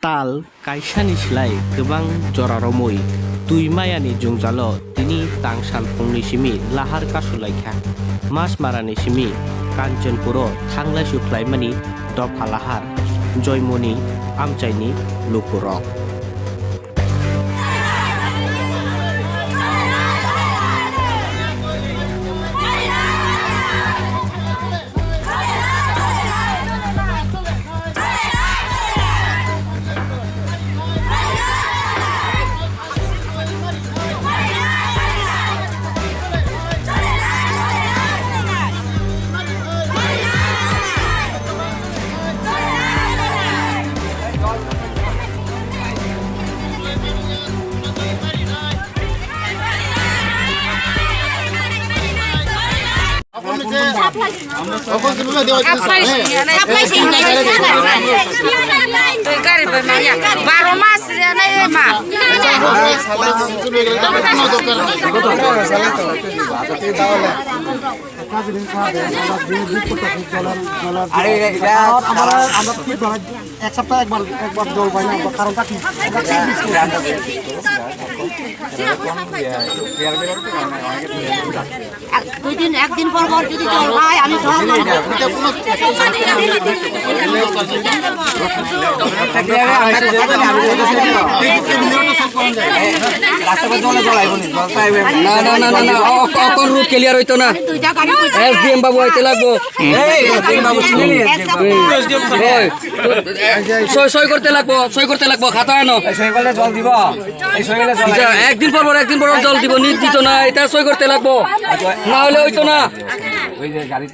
ताल कायसानि सिलाय गोबां जरारमै दुइ मायानि जुंजाल दिनै तांसाल फुंनिसिमि लाहार कासुलायखा मास मारानिसिमि कान्चनपुर थांलाय सुफ्लायमानि दफा लाहार जयमनि आमचाइनि लुकुरक बारो मास এক সপ্তাহ একবার জল পাই না কারণটা কি দুই দিন একদিন পর পর যদি জল পাই আমি ক্লিয়ার হইতো না এসডিএম বাবু হইতে লাগবো সই করতে লাগবো খাতা আনো জল দিব একদিন পর জল দিব নিট দিত না এটা সই করতে লাগবো না হলে হইতো না গাড়ি